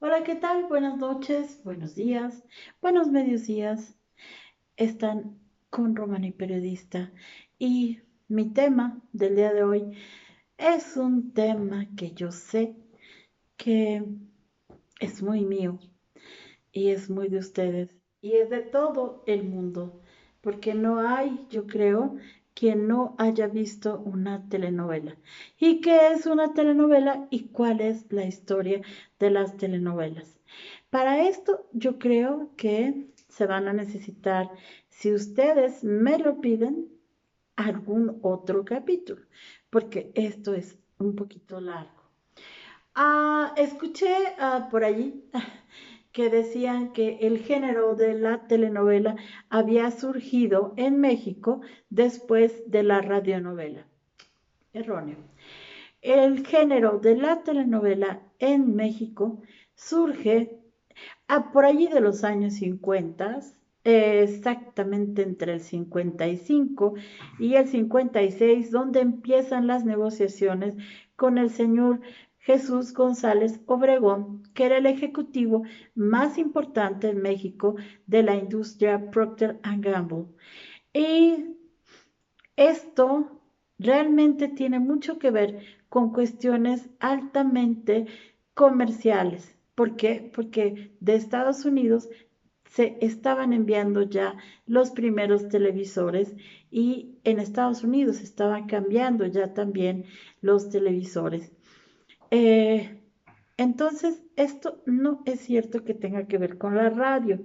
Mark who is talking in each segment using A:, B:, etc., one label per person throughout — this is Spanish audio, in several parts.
A: Hola, ¿qué tal? Buenas noches, buenos días, buenos medios días. Están con Romani Periodista y mi tema del día de hoy es un tema que yo sé que es muy mío y es muy de ustedes y es de todo el mundo, porque no hay, yo creo, quien no haya visto una telenovela. ¿Y qué es una telenovela y cuál es la historia de las telenovelas? Para esto yo creo que se van a necesitar, si ustedes me lo piden, algún otro capítulo, porque esto es un poquito largo. Escuché por allí que decían que el género de la telenovela había surgido en México después de la radionovela. Erróneo. El género de la telenovela en México surge por allí de los años 50, exactamente entre el 55 y el 56, donde empiezan las negociaciones con el señor Jesús González Obregón, que era el ejecutivo más importante en México de la industria Procter Gamble. Y esto realmente tiene mucho que ver con cuestiones altamente comerciales. ¿Por qué? Porque de Estados Unidos se estaban enviando ya los primeros televisores y en Estados Unidos estaban cambiando ya también los televisores. Eh, entonces, esto no es cierto que tenga que ver con la radio.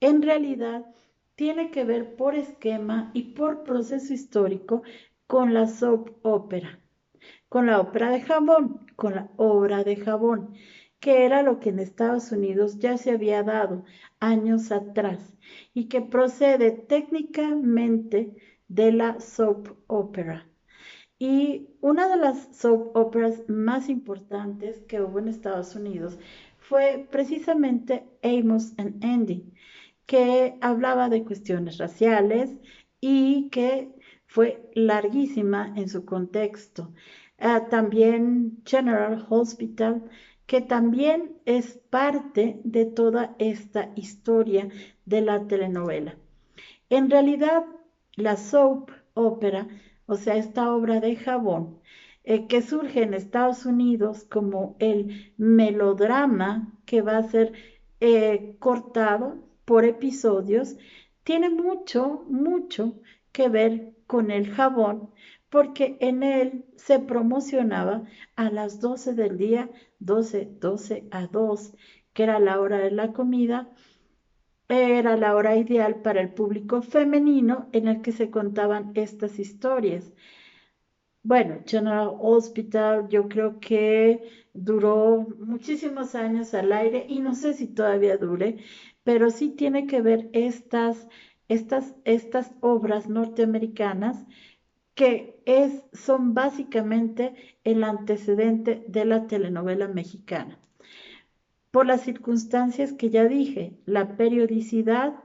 A: En realidad, tiene que ver por esquema y por proceso histórico con la soap opera, con la ópera de jabón, con la obra de jabón, que era lo que en Estados Unidos ya se había dado años atrás y que procede técnicamente de la soap opera. Y una de las soap operas más importantes que hubo en Estados Unidos fue precisamente Amos and Andy, que hablaba de cuestiones raciales y que fue larguísima en su contexto. También General Hospital, que también es parte de toda esta historia de la telenovela. En realidad, la soap opera, o sea, esta obra de jabón, que surge en Estados Unidos como el melodrama que va a ser cortado por episodios, tiene mucho, mucho que ver con el jabón, porque en él se promocionaba a las 12 del día, 12 a 2, que era la hora de la comida, era la hora ideal para el público femenino en el que se contaban estas historias. Bueno, General Hospital yo creo que duró muchísimos años al aire y no sé si todavía dure, pero sí tiene que ver estas obras norteamericanas son básicamente el antecedente de la telenovela mexicana por las circunstancias que ya dije, la periodicidad,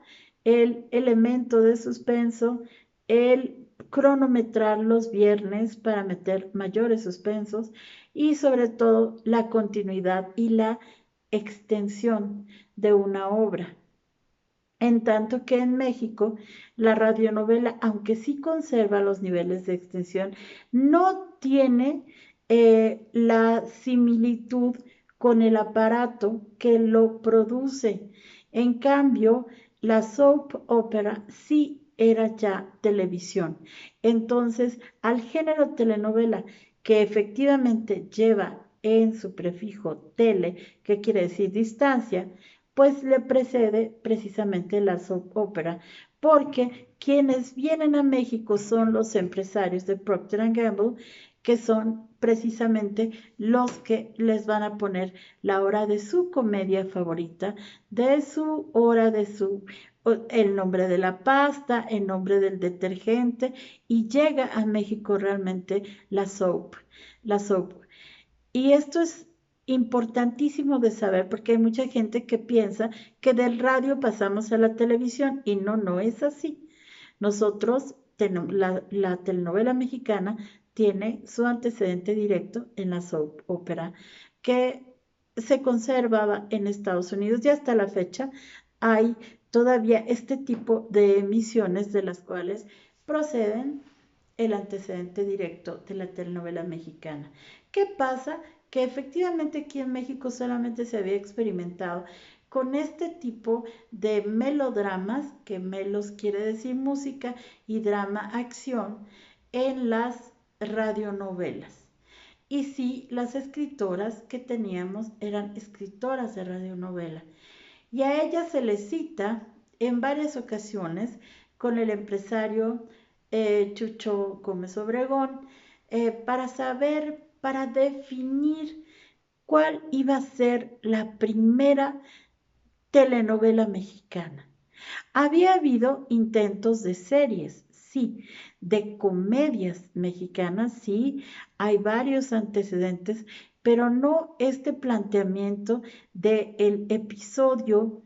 A: el elemento de suspenso, el cronometrar los viernes para meter mayores suspensos y sobre todo la continuidad y la extensión de una obra. En tanto que en México la radionovela, aunque sí conserva los niveles de extensión, no tiene la similitud con el aparato que lo produce. En cambio, la soap opera sí era ya televisión. Entonces, al género telenovela, que efectivamente lleva en su prefijo tele, que quiere decir distancia, pues le precede precisamente la soap opera, porque quienes vienen a México son los empresarios de Procter Gamble, que son precisamente los que les van a poner la hora de su comedia favorita, de su hora de su el nombre de la pasta, el nombre del detergente y llega a México realmente la soap. Y esto es importantísimo de saber porque hay mucha gente que piensa que del radio pasamos a la televisión y no, no es así. Nosotros, la telenovela mexicana tiene su antecedente directo en la soap opera, que se conservaba en Estados Unidos y hasta la fecha hay todavía este tipo de emisiones de las cuales proceden el antecedente directo de la telenovela mexicana. ¿Qué pasa? Que efectivamente aquí en México solamente se había experimentado con este tipo de melodramas, que melos quiere decir música y drama acción, en las radionovelas. Y sí, las escritoras que teníamos eran escritoras de radionovela. Y a ella se le cita en varias ocasiones con el empresario Chucho Gómez Obregón para saber, para definir cuál iba a ser la primera telenovela mexicana. Había habido intentos de series, sí, de comedias mexicanas, sí, hay varios antecedentes, pero no este planteamiento del episodio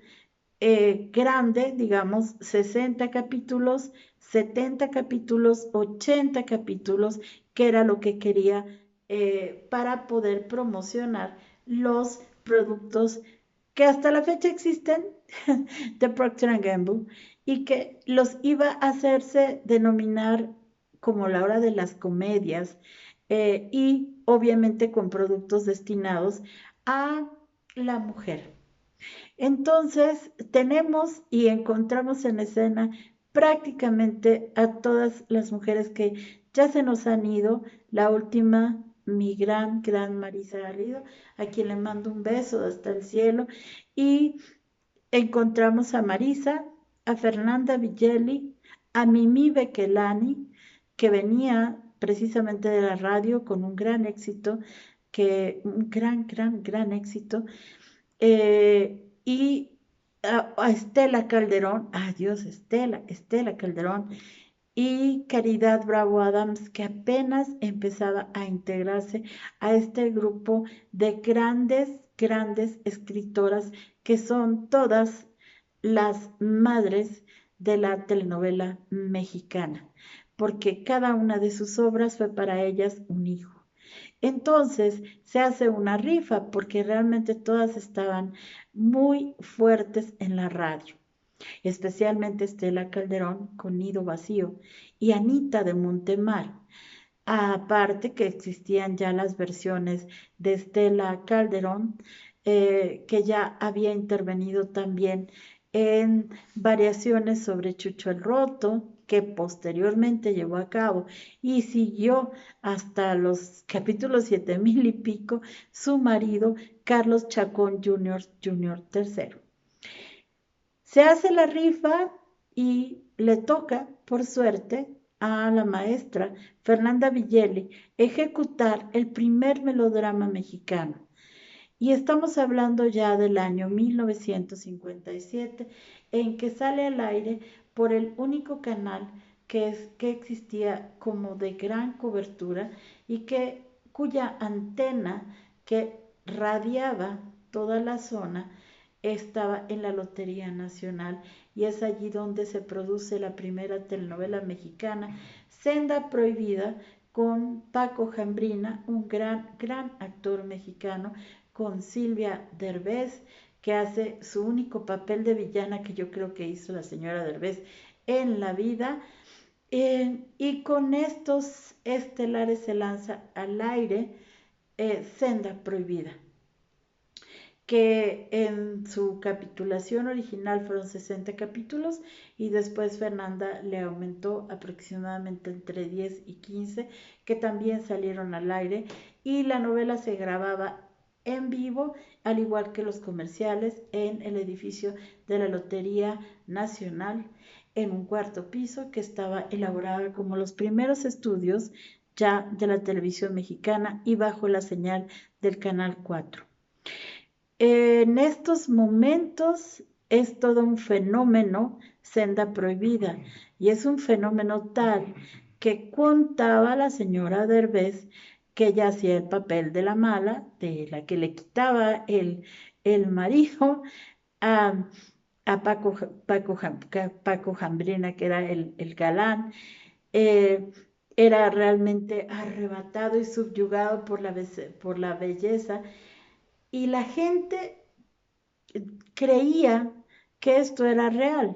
A: grande, digamos, 60 capítulos, 70 capítulos, 80 capítulos, que era lo que quería para poder promocionar los productos que hasta la fecha existen de Procter Gamble y que los iba a hacerse denominar como la hora de las comedias y obviamente con productos destinados a la mujer. Entonces tenemos y encontramos en escena prácticamente a todas las mujeres que ya se nos han ido. La última, mi gran Marisa Garrido, a quien le mando un beso hasta el cielo. Y encontramos a Marisa, a Fernanda Villeli, a Mimi Bequelani, que venía precisamente de la radio con un gran éxito, un gran éxito, y a Estela Calderón, adiós Estela Calderón, y Caridad Bravo Adams, que apenas empezaba a integrarse a este grupo de grandes escritoras que son todas las madres de la telenovela mexicana, porque cada una de sus obras fue para ellas un hijo. Entonces se hace una rifa porque realmente todas estaban muy fuertes en la radio, especialmente Estela Calderón con Nido Vacío y Anita de Montemar. Aparte que existían ya las versiones de Estela Calderón, que ya había intervenido también en variaciones sobre Chucho el Roto, que posteriormente llevó a cabo y siguió hasta los capítulos 7000 y pico su marido Carlos Chacón Jr. III. Se hace la rifa y le toca, por suerte, a la maestra Fernanda Villeli ejecutar el primer melodrama mexicano. Y estamos hablando ya del año 1957, en que sale al aire por el único canal que existía como de gran cobertura y cuya antena que radiaba toda la zona estaba en la Lotería Nacional, y es allí donde se produce la primera telenovela mexicana, Senda Prohibida, con Paco Jambrina, un gran actor mexicano, con Silvia Derbez, que hace su único papel de villana que yo creo que hizo la señora Derbez en la vida. Y con estos estelares se lanza al aire Senda Prohibida, que en su capitulación original fueron 60 capítulos y después Fernanda le aumentó aproximadamente entre 10 y 15, que también salieron al aire, y la novela se grababa en vivo, al igual que los comerciales, en el edificio de la Lotería Nacional, en un cuarto piso que estaba elaborado como los primeros estudios ya de la televisión mexicana y bajo la señal del Canal 4. En estos momentos es todo un fenómeno Senda Prohibida, y es un fenómeno tal que contaba la señora Derbez que ella hacía el papel de la mala, de la que le quitaba el marido a, Paco Jambrina, que era el galán. eh, Era realmente arrebatado y subyugado por la belleza, y la gente creía que esto era real.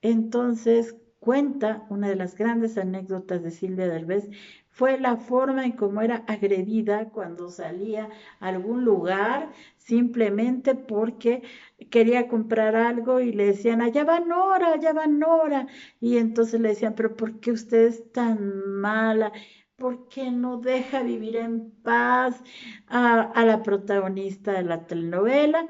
A: Entonces, cuenta una de las grandes anécdotas de Silvia Derbez, fue la forma en cómo era agredida cuando salía a algún lugar simplemente porque quería comprar algo y le decían, allá va Nora, allá va Nora. Y entonces le decían, pero ¿por qué usted es tan mala? ¿Por qué no deja vivir en paz a la protagonista de la telenovela?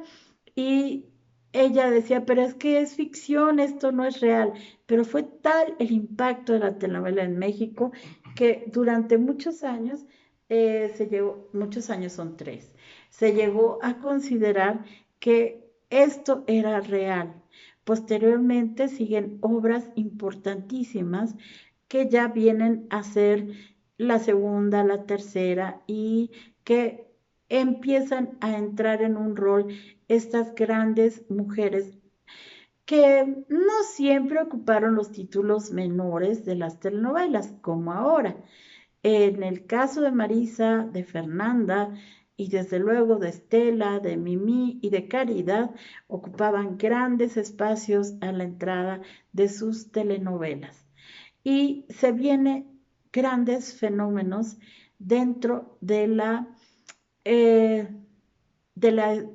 A: Y ella decía, pero es que es ficción, esto no es real. Pero fue tal el impacto de la telenovela en México que durante muchos años, muchos años son 3, se llegó a considerar que esto era real. Posteriormente siguen obras importantísimas que ya vienen a ser la segunda, la tercera y que empiezan a entrar en un rol estas grandes mujeres que no siempre ocuparon los títulos menores de las telenovelas, como ahora. En el caso de Marisa, de Fernanda y desde luego de Estela, de Mimi y de Caridad, ocupaban grandes espacios a la entrada de sus telenovelas. Y se vienen grandes fenómenos dentro eh, de la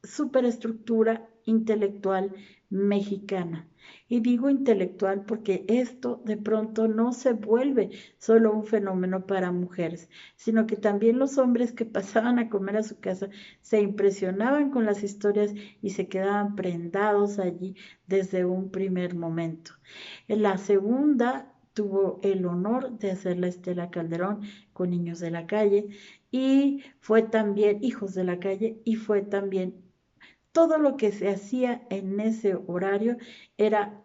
A: superestructura intelectual mexicana. Y digo intelectual porque esto de pronto no se vuelve solo un fenómeno para mujeres, sino que también los hombres que pasaban a comer a su casa se impresionaban con las historias y se quedaban prendados allí desde un primer momento. En la segunda tuvo el honor de hacer la Estela Calderón con Niños de la Calle y fue también Hijos de la Calle y fue también todo lo que se hacía en ese horario era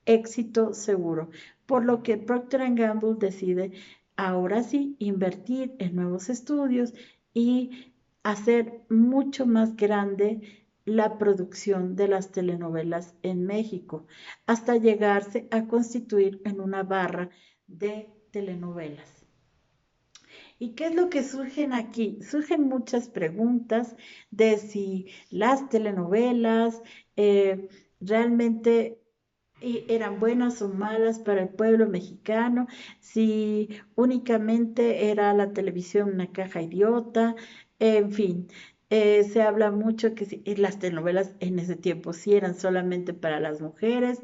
A: éxito seguro, por lo que Procter Gamble decide ahora sí invertir en nuevos estudios y hacer mucho más grande la producción de las telenovelas en México, hasta llegarse a constituir en una barra de telenovelas. ¿Y qué es lo que surgen aquí? Surgen muchas preguntas de si las telenovelas realmente eran buenas o malas para el pueblo mexicano, si únicamente era la televisión una caja idiota, en fin. Se habla mucho que las telenovelas en ese tiempo sí eran solamente para las mujeres,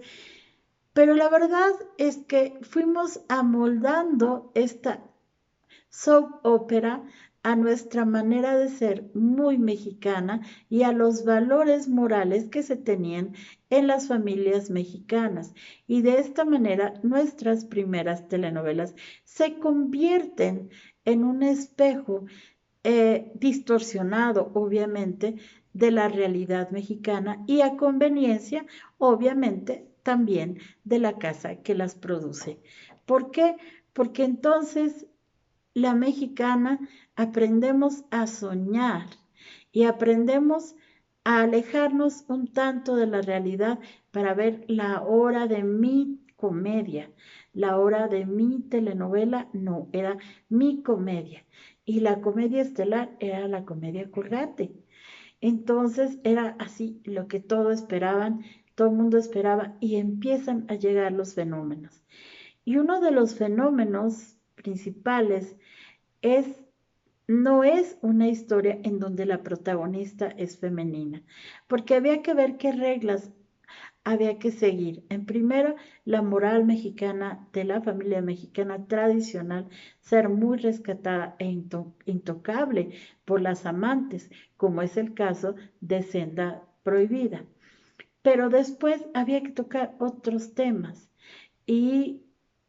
A: pero la verdad es que fuimos amoldando esta soap opera a nuestra manera de ser muy mexicana y a los valores morales que se tenían en las familias mexicanas. Y de esta manera nuestras primeras telenovelas se convierten en un espejo distorsionado, obviamente, de la realidad mexicana y a conveniencia, obviamente, también de la casa que las produce. ¿Por qué? Porque entonces la mexicana aprendemos a soñar y aprendemos a alejarnos un tanto de la realidad para ver la hora de mi comedia. La hora de mi telenovela no, era mi comedia. Y la comedia estelar era la comedia Colgate. Entonces era así lo que todos esperaban, todo el mundo esperaba y empiezan a llegar los fenómenos. Y uno de los fenómenos principales es, no es una historia en donde la protagonista es femenina, porque había que ver qué reglas había que seguir. En primero, la moral mexicana de la familia mexicana tradicional, ser muy rescatada e intocable por las amantes, como es el caso de Senda Prohibida. Pero después había que tocar otros temas y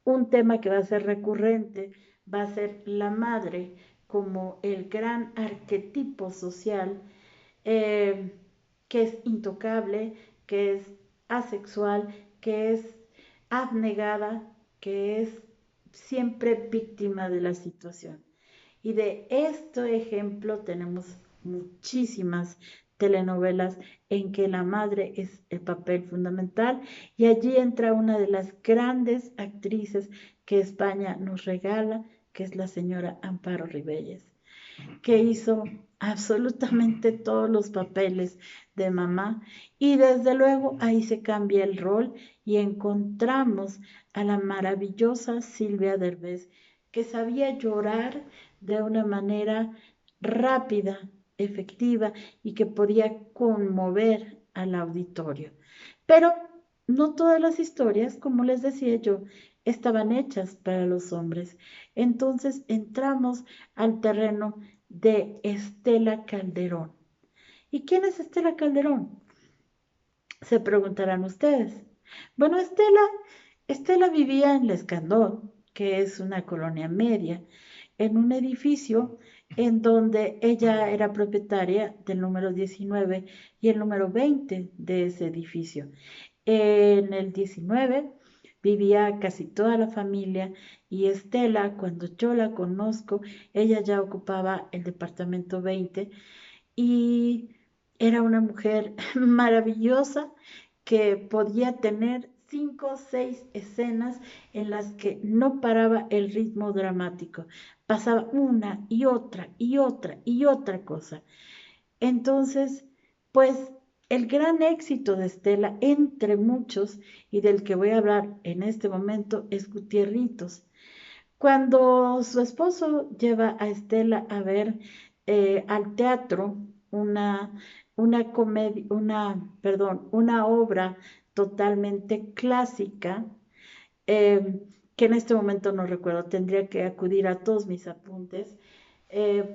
A: un tema que va a ser recurrente va a ser la madre como el gran arquetipo social eh, que es intocable, que es asexual, que es abnegada, que es siempre víctima de la situación. Y de este ejemplo tenemos muchísimas telenovelas en que la madre es el papel fundamental y allí entra una de las grandes actrices que España nos regala, que es la señora Amparo Ribelles. que hizo absolutamente todos los papeles de mamá, y desde luego ahí se cambia el rol y encontramos a la maravillosa Silvia Derbez, que sabía llorar de una manera rápida, efectiva, y que podía conmover al auditorio. Pero no todas las historias, como les decía yo, estaban hechas para los hombres. Entonces entramos al terreno de Estela Calderón. ¿Y quién es Estela Calderón? Se preguntarán ustedes. Bueno, Estela vivía en La Escandón, que es una colonia media, en un edificio en donde ella era propietaria del número 19 y el número 20 de ese edificio. En el 19 vivía casi toda la familia y Estela, cuando yo la conozco, ella ya ocupaba el departamento 20 y era una mujer maravillosa que podía tener 5 o 6 escenas en las que no paraba el ritmo dramático. Pasaba una y otra y otra y otra cosa. Entonces, pues el gran éxito de Estela, entre muchos, y del que voy a hablar en este momento, es Gutierritos. Cuando su esposo lleva a Estela a ver al teatro una, una obra totalmente clásica, eh, que en este momento no recuerdo, tendría que acudir a todos mis apuntes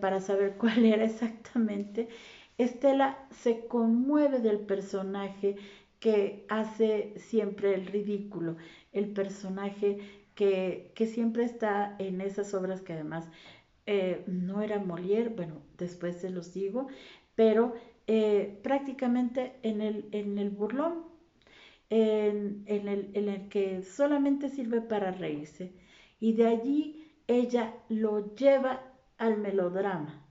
A: para saber cuál era exactamente. Estela se conmueve del personaje que hace siempre el ridículo, el personaje que siempre está en esas obras que además no era Molière, bueno, después se los digo, pero prácticamente en el burlón, en el que solamente sirve para reírse. Y de allí ella lo lleva al melodrama,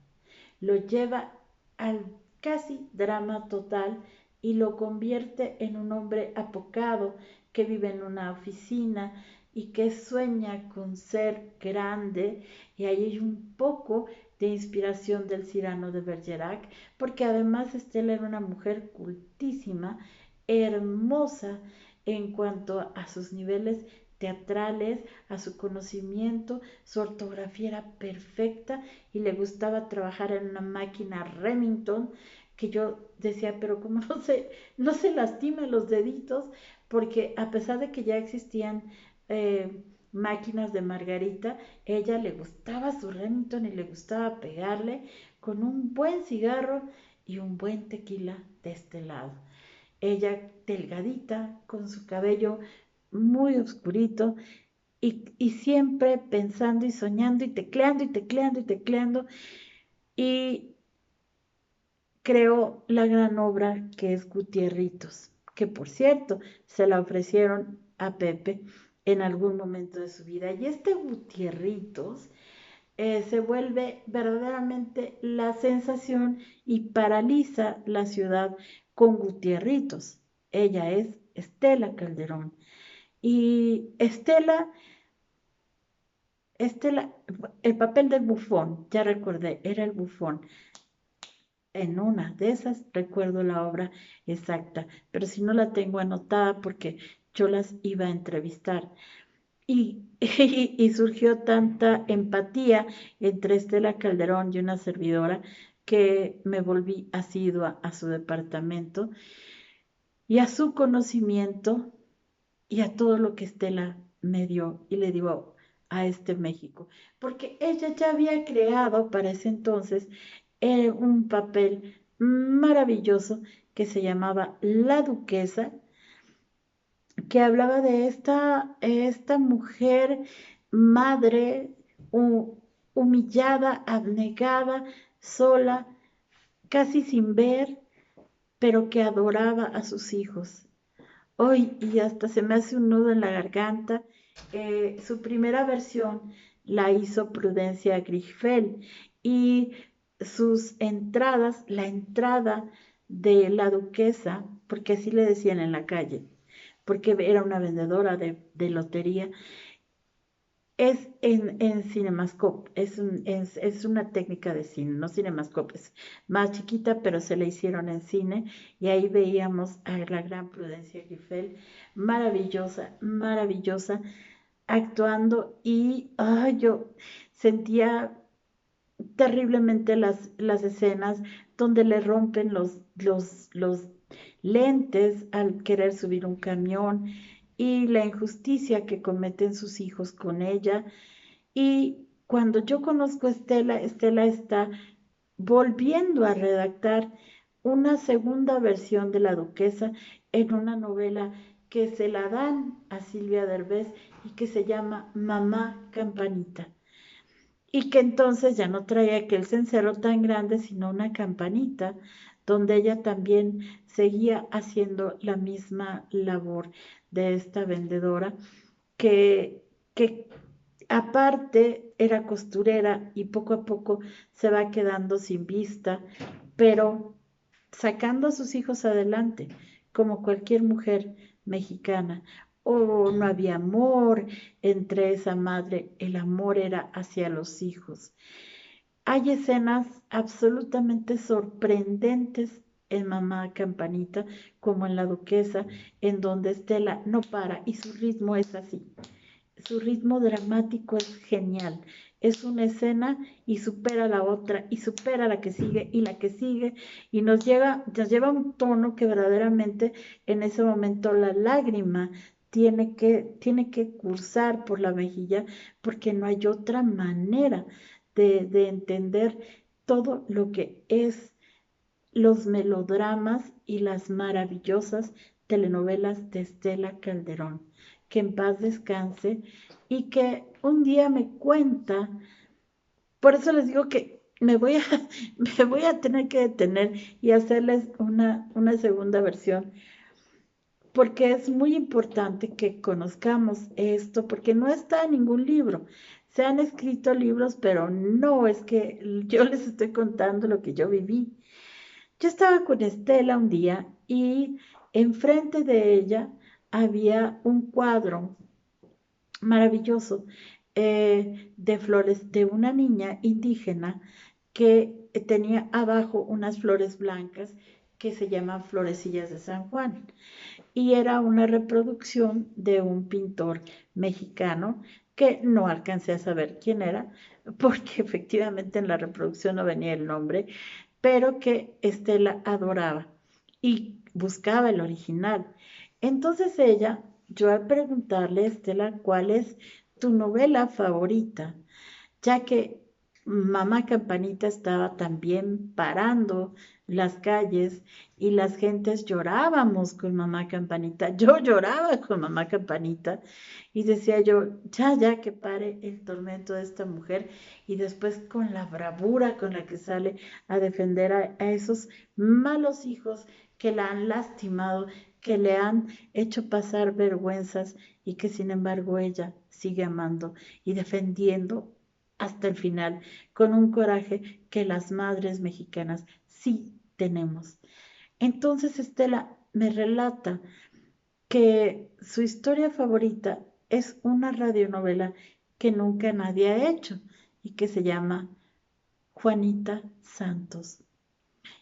A: lo lleva al casi drama total y lo convierte en un hombre apocado que vive en una oficina y que sueña con ser grande, y ahí hay un poco de inspiración del Cyrano de Bergerac, porque además Estela era una mujer cultísima, hermosa en cuanto a sus niveles teatrales, a su conocimiento, su ortografía era perfecta y le gustaba trabajar en una máquina Remington, que yo decía, pero cómo no se lastima los deditos, porque a pesar de que ya existían máquinas de margarita, ella le gustaba su Remington y le gustaba pegarle con un buen cigarro y un buen tequila de este lado. Ella delgadita, con su cabello muy oscurito y siempre pensando y soñando y tecleando y tecleando y tecleando, y creó la gran obra que es Gutierritos, que por cierto se la ofrecieron a Pepe en algún momento de su vida. Y este Gutierritos se vuelve verdaderamente la sensación y paraliza la ciudad con Gutierritos. Ella es Estela Calderón. Y Estela, el papel del bufón, ya recordé, era el bufón. En una de esas recuerdo la obra exacta, pero si no la tengo anotada porque yo las iba a entrevistar. Y surgió tanta empatía entre Estela Calderón y una servidora que me volví asidua a su departamento y a su conocimiento y a todo lo que Estela me dio y le dio a este México, porque ella ya había creado para ese entonces un papel maravilloso que se llamaba La Duquesa, que hablaba de esta mujer madre humillada, abnegada, sola, casi sin ver, pero que adoraba a sus hijos. Hoy, y hasta se me hace un nudo en la garganta, su primera versión la hizo Prudencia Grigfeld y sus entradas, la entrada de la duquesa, porque así le decían en la calle, porque era una vendedora de lotería, Es en CinemaScope, es una técnica de cine, no CinemaScope, es más chiquita, pero se la hicieron en cine y ahí veíamos a la gran Prudencia Grifel, maravillosa, maravillosa, actuando y yo sentía terriblemente las escenas donde le rompen los lentes al querer subir un camión y la injusticia que cometen sus hijos con ella. Y cuando yo conozco a Estela, Estela está volviendo a redactar una segunda versión de La Duquesa en una novela que se la dan a Silvia Derbez y que se llama Mamá Campanita y que entonces ya no traía aquel cencerro tan grande, sino una campanita, donde ella también seguía haciendo la misma labor de esta vendedora, que aparte era costurera y poco a poco se va quedando sin vista, pero sacando a sus hijos adelante, como cualquier mujer mexicana. O no había amor entre esa madre, el amor era hacia los hijos. Hay escenas absolutamente sorprendentes en Mamá Campanita, como en La Duquesa, en donde Estela no para y su ritmo es así. Su ritmo dramático es genial. Es una escena y supera la otra y supera la que sigue y la que sigue y nos lleva a un tono que verdaderamente en ese momento la lágrima tiene que cursar por la mejilla porque no hay otra manera de entender todo lo que es los melodramas y las maravillosas telenovelas de Estela Calderón. Que en paz descanse y que un día me cuenta, por eso les digo que me voy a tener que detener y hacerles una segunda versión, porque es muy importante que conozcamos esto, porque no está en ningún libro. Se han escrito libros, pero no es que yo les estoy contando lo que yo viví. Yo estaba con Estela un día y enfrente de ella había un cuadro maravilloso de flores de una niña indígena que tenía abajo unas flores blancas que se llaman florecillas de San Juan y era una reproducción de un pintor mexicano que no alcancé a saber quién era porque efectivamente en la reproducción no venía el nombre, pero que Estela adoraba y buscaba el original. Entonces ella, yo al preguntarle, Estela, ¿cuál es tu novela favorita? Ya que Mamá Campanita estaba también parando las calles y las gentes llorábamos con Mamá Campanita. Yo lloraba con Mamá Campanita y decía yo, ya que pare el tormento de esta mujer y después con la bravura con la que sale a defender a esos malos hijos que la han lastimado, que le han hecho pasar vergüenzas y que sin embargo ella sigue amando y defendiendo hasta el final, con un coraje que las madres mexicanas sí tenemos. Entonces Estela me relata que su historia favorita es una radionovela que nunca nadie ha hecho y que se llama Juanita Santos.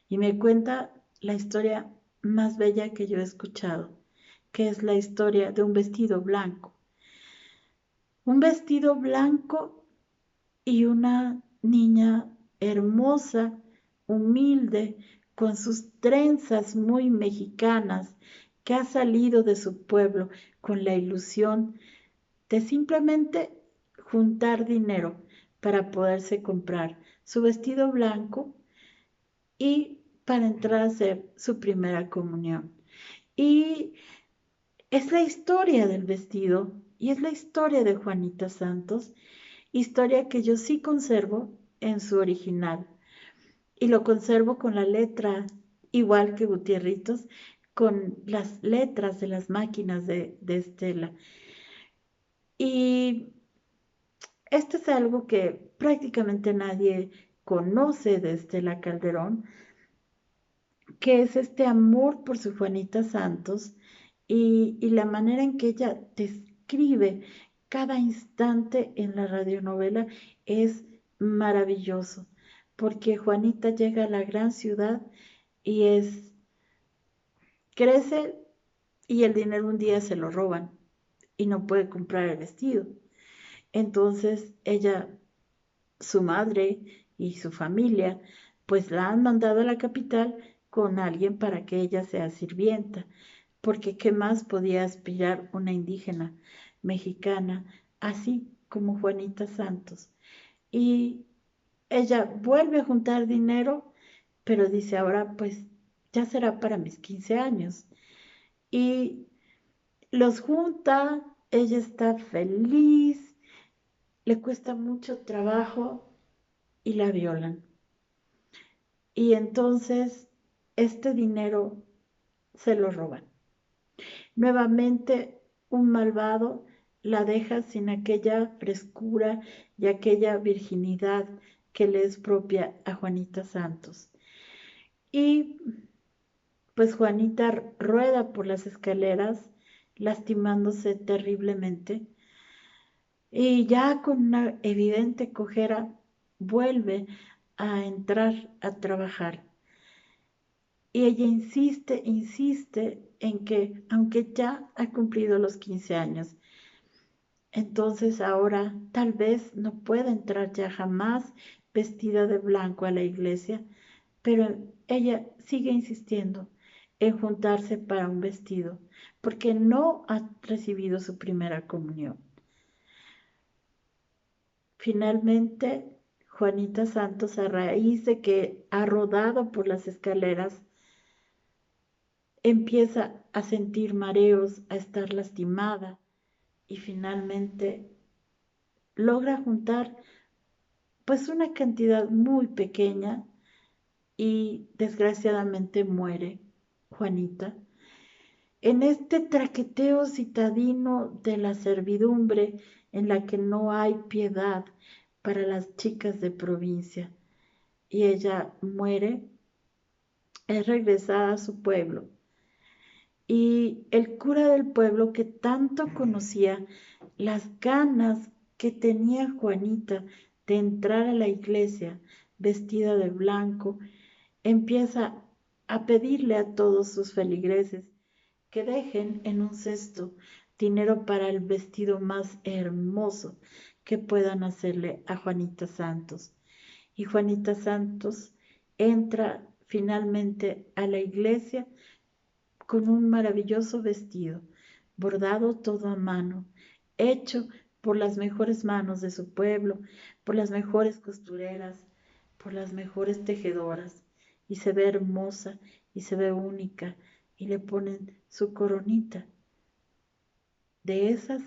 A: Y me cuenta la historia más bella que yo he escuchado, que es la historia de un vestido blanco. Un vestido blanco y una niña hermosa, humilde, con sus trenzas muy mexicanas, que ha salido de su pueblo con la ilusión de simplemente juntar dinero para poderse comprar su vestido blanco y para entrar a hacer su primera comunión. Y es la historia del vestido y es la historia de Juanita Santos, historia que yo sí conservo en su original y lo conservo con la letra igual que Gutierritos, con las letras de las máquinas de Estela. Y esto es algo que prácticamente nadie conoce de Estela Calderón, que es este amor por su Juanita Santos y la manera en que ella describe cada instante en la radionovela es maravilloso, porque Juanita llega a la gran ciudad y crece y el dinero un día se lo roban y no puede comprar el vestido. Entonces ella, su madre y su familia, pues la han mandado a la capital con alguien para que ella sea sirvienta, porque ¿qué más podía aspirar una indígena mexicana, así como Juanita Santos? Y ella vuelve a juntar dinero, pero dice ahora pues ya será para mis 15 años. Y los junta, ella está feliz, le cuesta mucho trabajo y la violan. Y entonces este dinero se lo roban. Nuevamente un malvado la deja sin aquella frescura y aquella virginidad que le es propia a Juanita Santos. Y pues Juanita rueda por las escaleras lastimándose terriblemente y ya con una evidente cojera vuelve a entrar a trabajar. Y ella insiste, insiste en que, aunque ya ha cumplido los 15 años, entonces ahora tal vez no pueda entrar ya jamás vestida de blanco a la iglesia, pero ella sigue insistiendo en juntarse para un vestido, porque no ha recibido su primera comunión. Finalmente, Juanita Santos, a raíz de que ha rodado por las escaleras, empieza a sentir mareos, a estar lastimada y finalmente logra juntar pues una cantidad muy pequeña y desgraciadamente muere Juanita. En este traqueteo citadino de la servidumbre en la que no hay piedad para las chicas de provincia y ella muere, es regresada a su pueblo. Y el cura del pueblo que tanto conocía las ganas que tenía Juanita de entrar a la iglesia vestida de blanco, empieza a pedirle a todos sus feligreses que dejen en un cesto dinero para el vestido más hermoso que puedan hacerle a Juanita Santos. Y Juanita Santos entra finalmente a la iglesia con un maravilloso vestido, bordado todo a mano, hecho por las mejores manos de su pueblo, por las mejores costureras, por las mejores tejedoras, y se ve hermosa y se ve única, y le ponen su coronita de esas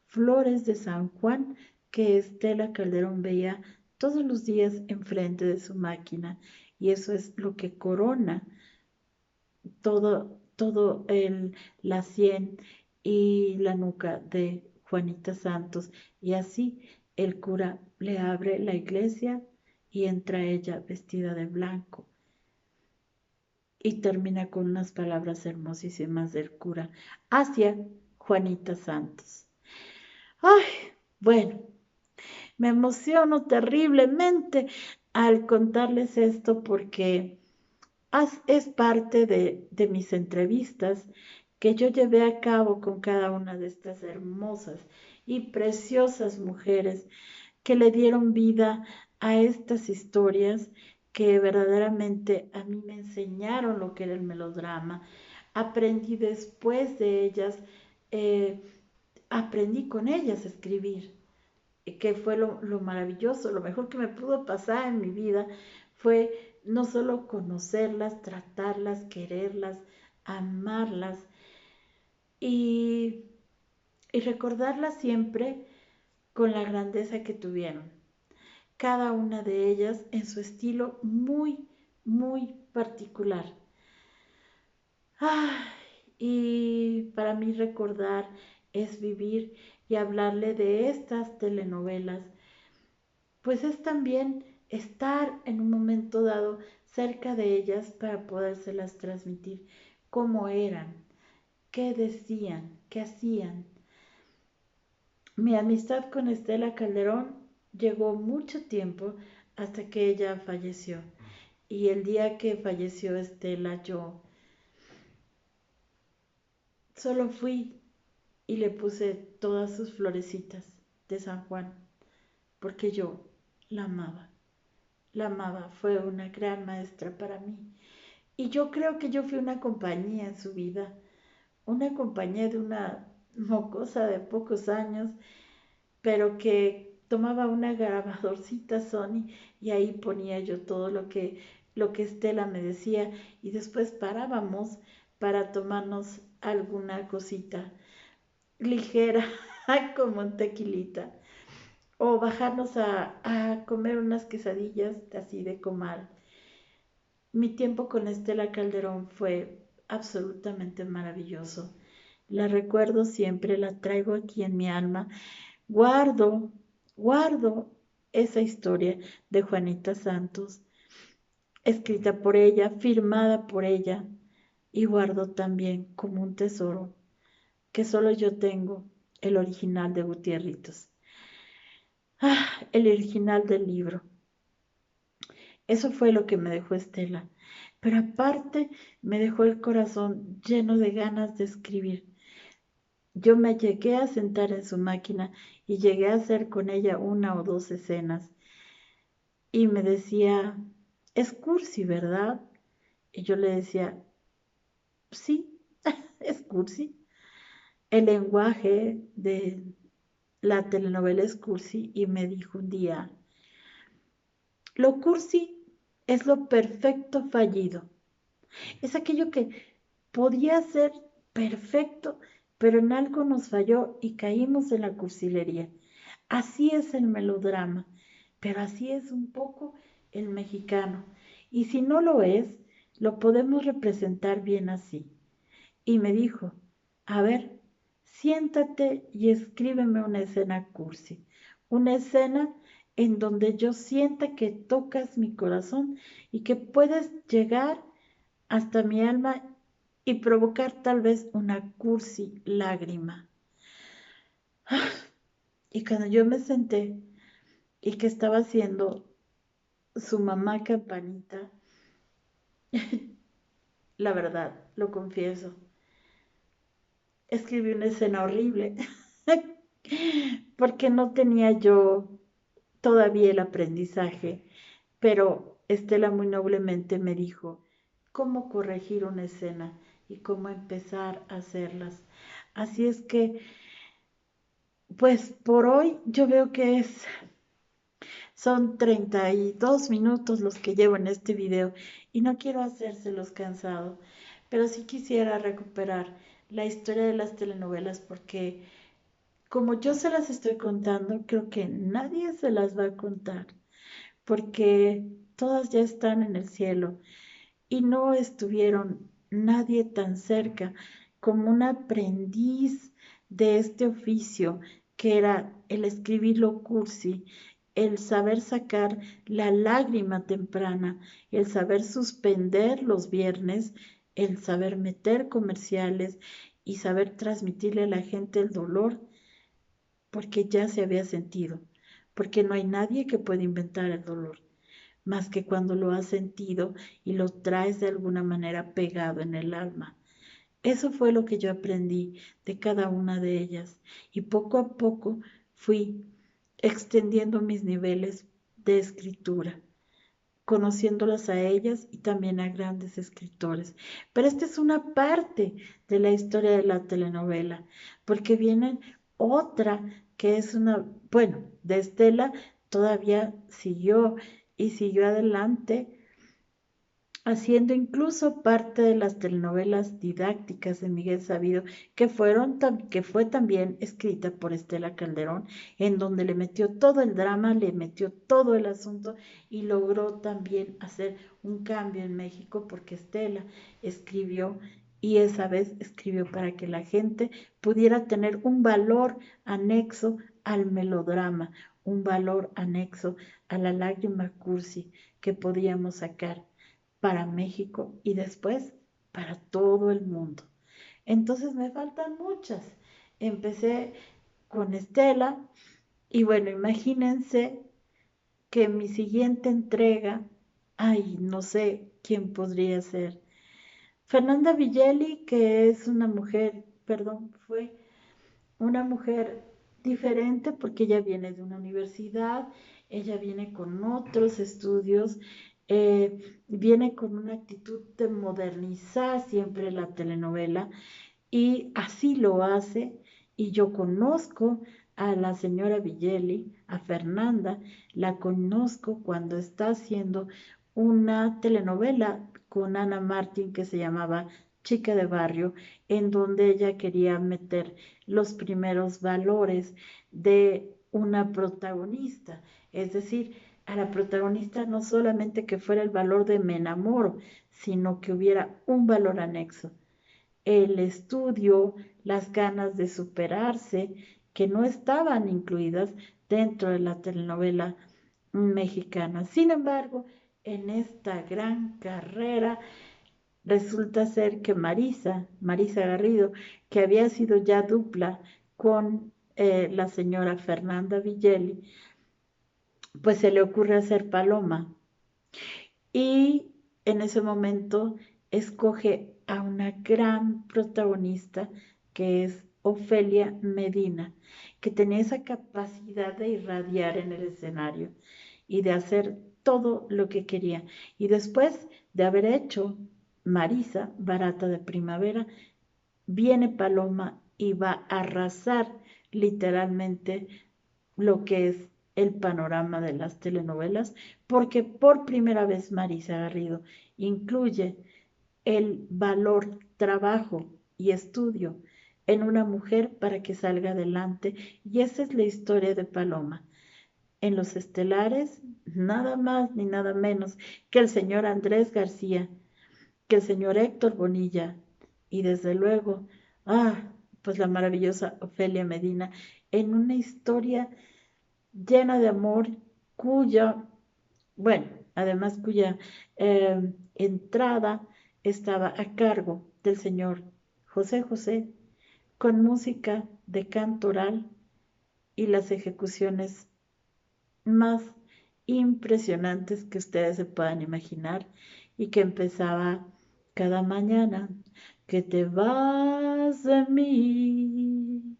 A: flores de San Juan que Estela Calderón veía todos los días enfrente de su máquina, y eso es lo que corona todo la sien y la nuca de Juanita Santos. Y así el cura le abre la iglesia y entra ella vestida de blanco. Y termina con unas palabras hermosísimas del cura hacia Juanita Santos. Ay, bueno, me emociono terriblemente al contarles esto porque es parte de mis entrevistas que yo llevé a cabo con cada una de estas hermosas y preciosas mujeres que le dieron vida a estas historias que verdaderamente a mí me enseñaron lo que era el melodrama. Aprendí después de ellas, eh, aprendí con ellas a escribir, que fue lo maravilloso, lo mejor que me pudo pasar en mi vida fue no solo conocerlas, tratarlas, quererlas, amarlas y, y recordarlas siempre con la grandeza que tuvieron. Cada una de ellas en su estilo muy, muy particular. Ay, y para mí recordar es vivir y hablarle de estas telenovelas, pues es también estar en un momento dado cerca de ellas para podérselas transmitir cómo eran, qué decían, qué hacían. Mi amistad con Estela Calderón llegó mucho tiempo hasta que ella falleció. Y el día que falleció Estela, yo solo fui y le puse todas sus florecitas de San Juan, porque yo la amaba. La amaba, fue una gran maestra para mí. Y yo creo que yo fui una compañía en su vida, una compañía de una mocosa de pocos años, pero que tomaba una grabadorcita Sony y ahí ponía yo todo lo que Estela me decía y después parábamos para tomarnos alguna cosita ligera como un tequilita o bajarnos a comer unas quesadillas así de comal. Mi tiempo con Estela Calderón fue absolutamente maravilloso. La recuerdo siempre, la traigo aquí en mi alma. Guardo, guardo esa historia de Juanita Santos, escrita por ella, firmada por ella, y guardo también como un tesoro que solo yo tengo el original de Gutierritos. El original del libro. Eso fue lo que me dejó Estela. Pero aparte me dejó el corazón lleno de ganas de escribir. Yo me llegué a sentar en su máquina y llegué a hacer con ella una o dos escenas. Y me decía, es cursi, ¿verdad? Y yo le decía, sí, es cursi. El lenguaje de la telenovela es cursi y me dijo un día, lo cursi es lo perfecto fallido. Es aquello que podía ser perfecto, pero en algo nos falló y caímos en la cursilería. Así es el melodrama, pero así es un poco el mexicano. Y si no lo es, lo podemos representar bien así. Y me dijo, a ver, siéntate y escríbeme una escena cursi, una escena en donde yo sienta que tocas mi corazón y que puedes llegar hasta mi alma y provocar tal vez una cursi lágrima. Y cuando yo me senté y que estaba haciendo su mamá campanita, la verdad, lo confieso, escribí una escena horrible porque no tenía yo todavía el aprendizaje, pero Estela muy noblemente me dijo cómo corregir una escena y cómo empezar a hacerlas. Así es que, pues por hoy yo veo que son 32 minutos los que llevo en este video y no quiero hacérselos cansado, pero sí quisiera recuperar la historia de las telenovelas porque como yo se las estoy contando, creo que nadie se las va a contar porque todas ya están en el cielo y no estuvieron nadie tan cerca como un aprendiz de este oficio que era el escribir lo cursi, el saber sacar la lágrima temprana, el saber suspender los viernes, el saber meter comerciales y saber transmitirle a la gente el dolor porque ya se había sentido, porque no hay nadie que pueda inventar el dolor más que cuando lo has sentido y lo traes de alguna manera pegado en el alma. Eso fue lo que yo aprendí de cada una de ellas y poco a poco fui extendiendo mis niveles de escritura, conociéndolas a ellas y también a grandes escritores. Pero esta es una parte de la historia de la telenovela, porque viene otra que es una, bueno, de Estela todavía siguió y siguió adelante haciendo incluso parte de las telenovelas didácticas de Miguel Sabido, que fue también escrita por Estela Calderón, en donde le metió todo el drama, le metió todo el asunto y logró también hacer un cambio en México porque Estela escribió y esa vez escribió para que la gente pudiera tener un valor anexo al melodrama, un valor anexo a la lágrima cursi que podíamos sacar para México y después para todo el mundo. Entonces me faltan muchas. Empecé con Estela. Y bueno, imagínense que mi siguiente entrega, ay, no sé quién podría ser. Fernanda Villeli, que es una mujer, perdón, fue una mujer diferente porque ella viene de una universidad, ella viene con otros estudios, viene con una actitud de modernizar siempre la telenovela y así lo hace. Y yo conozco a la señora Villeli, a Fernanda, la conozco cuando está haciendo una telenovela con Ana Martín que se llamaba Chica de Barrio, en donde ella quería meter los primeros valores de una protagonista, es decir, a la protagonista no solamente que fuera el valor de me enamoro, sino que hubiera un valor anexo, el estudio, las ganas de superarse, que no estaban incluidas dentro de la telenovela mexicana. Sin embargo, en esta gran carrera resulta ser que Marisa Garrido, que había sido ya dupla con la señora Fernanda Villeli, pues se le ocurre hacer Paloma y en ese momento escoge a una gran protagonista que es Ofelia Medina, que tenía esa capacidad de irradiar en el escenario y de hacer todo lo que quería. Y después de haber hecho Marisa, Barata de Primavera, viene Paloma y va a arrasar literalmente lo que es el panorama de las telenovelas, porque por primera vez Marisa Garrido incluye el valor, trabajo y estudio en una mujer para que salga adelante, y esa es la historia de Paloma. En los estelares, nada más ni nada menos que el señor Andrés García, que el señor Héctor Bonilla, y desde luego, pues la maravillosa Ofelia Medina, en una historia llena de amor, cuya, bueno, además cuya entrada estaba a cargo del señor José José, con música de cantoral y las ejecuciones más impresionantes que ustedes se puedan imaginar, y que empezaba cada mañana, que te vas de mí.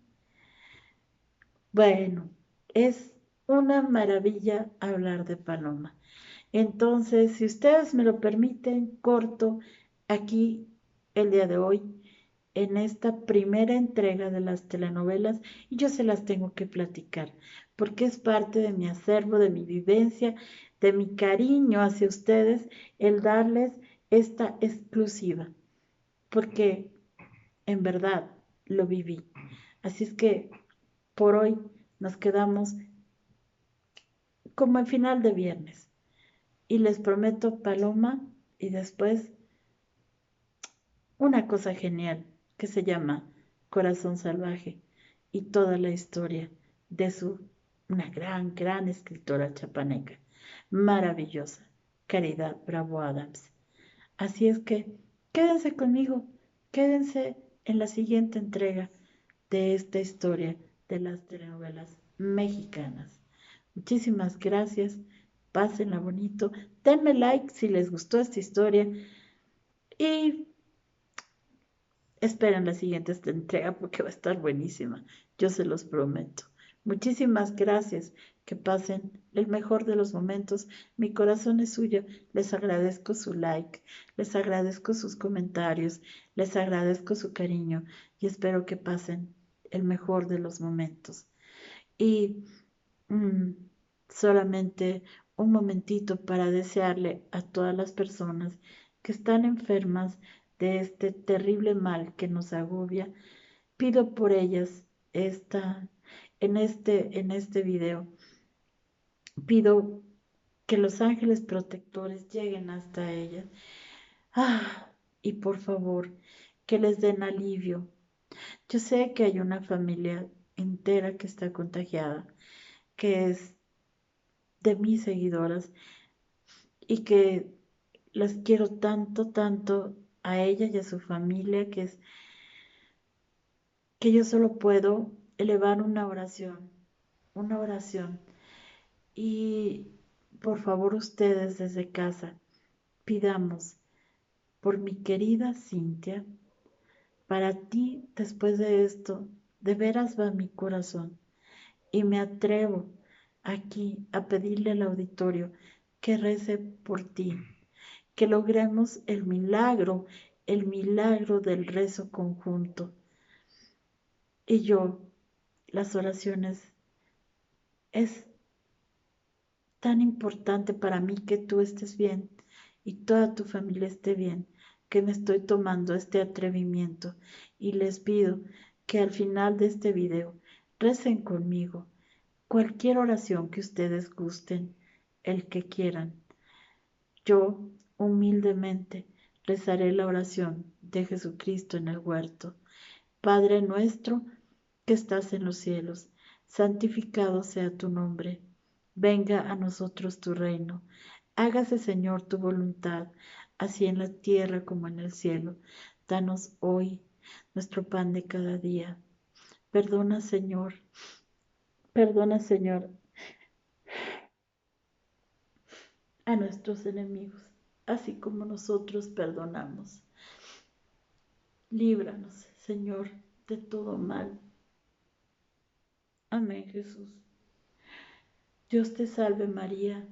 A: Bueno, es una maravilla hablar de Paloma. Entonces, si ustedes me lo permiten, corto aquí el día de hoy en esta primera entrega de las telenovelas, y yo se las tengo que platicar porque es parte de mi acervo, de mi vivencia, de mi cariño hacia ustedes, el darles esta exclusiva, porque en verdad lo viví. Así es que por hoy nos quedamos como en final de viernes. Y les prometo Paloma y después una cosa genial que se llama Corazón Salvaje y toda la historia de una gran, gran escritora chapaneca, maravillosa, Caridad Bravo Adams. Así es que quédense conmigo, quédense en la siguiente entrega de esta historia de las telenovelas mexicanas. Muchísimas gracias, pásenla bonito, denme like si les gustó esta historia y esperen la siguiente entrega porque va a estar buenísima, yo se los prometo. Muchísimas gracias, que pasen el mejor de los momentos. Mi corazón es suyo. Les agradezco su like, les agradezco sus comentarios, les agradezco su cariño y espero que pasen el mejor de los momentos. Y mm, solamente un momentito para desearle a todas las personas que están enfermas de este terrible mal que nos agobia. Pido por ellas en este video. Pido que los ángeles protectores lleguen hasta ellas. Y por favor, que les den alivio. Yo sé que hay una familia entera que está contagiada, que es de mis seguidoras y que las quiero tanto, tanto a ella y a su familia, que yo solo puedo elevar una oración. Y por favor ustedes desde casa, pidamos por mi querida Cintia, para ti después de esto, de veras va mi corazón. Y me atrevo aquí a pedirle al auditorio que rece por ti, que logremos el milagro del rezo conjunto. Y yo, las oraciones, es tan importante para mí que tú estés bien y toda tu familia esté bien, que me estoy tomando este atrevimiento y les pido que al final de este video recen conmigo cualquier oración que ustedes gusten, el que quieran. Yo, humildemente, rezaré la oración de Jesucristo en el huerto. Padre nuestro que estás en los cielos, santificado sea tu nombre. Venga a nosotros tu reino. Hágase, Señor, tu voluntad, así en la tierra como en el cielo. Danos hoy nuestro pan de cada día. Perdona, Señor, a nuestros enemigos, así como nosotros perdonamos. Líbranos, Señor, de todo mal. Amén, Jesús. Dios te salve María,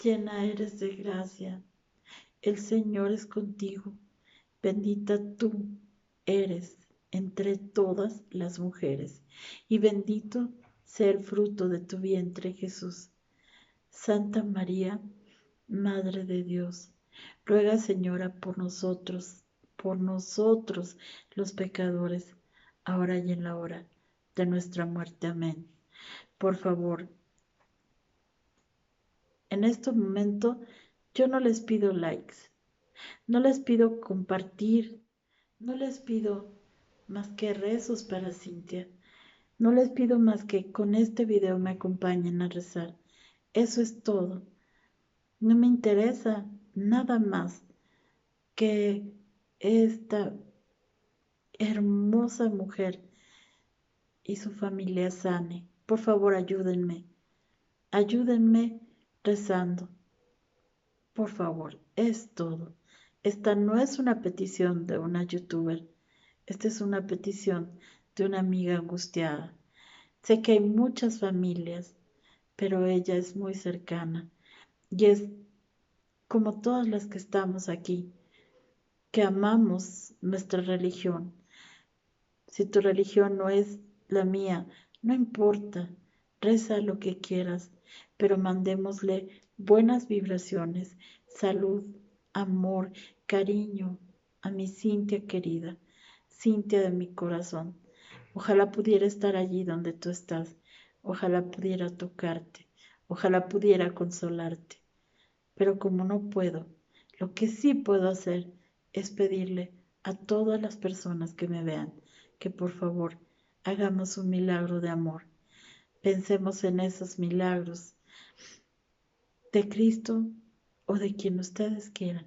A: llena eres de gracia, el Señor es contigo, bendita tú eres entre todas las mujeres, y bendito sea el fruto de tu vientre, Jesús. Santa María, Madre de Dios, ruega, Señora, por nosotros los pecadores, ahora y en la hora de nuestra muerte. Amén. Por favor, en este momento yo no les pido likes, no les pido compartir, no les pido más que rezos para Cintia, no les pido más que con este video me acompañen a rezar. Eso es todo. No me interesa nada más que esta hermosa mujer y su familia sane. Por favor, ayúdenme rezando. Por favor, es todo. Esta no es una petición de una youtuber, esta es una petición de una amiga angustiada. Sé que hay muchas familias, pero ella es muy cercana y es como todas las que estamos aquí, que amamos nuestra religión. Si tu religión no es la mía, no importa, reza lo que quieras, pero mandémosle buenas vibraciones, salud, amor, cariño a mi Cintia querida, Cintia de mi corazón. Ojalá pudiera estar allí donde tú estás, ojalá pudiera tocarte, ojalá pudiera consolarte, pero como no puedo, lo que sí puedo hacer es pedirle a todas las personas que me vean que por favor hagamos un milagro de amor. Pensemos en esos milagros de Cristo o de quien ustedes quieran,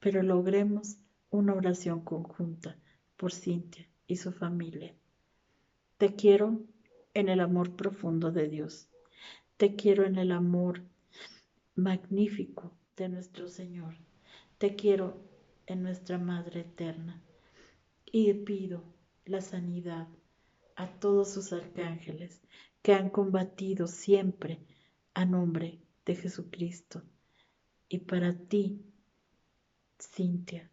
A: pero logremos una oración conjunta por Cintia y su familia. Te quiero en el amor profundo de Dios. Te quiero en el amor magnífico de nuestro Señor. Te quiero en nuestra Madre Eterna. Y pido la sanidad a todos sus arcángeles que han combatido siempre a nombre de Jesucristo. Y para ti, Cintia.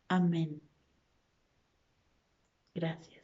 A: Amén. Gracias.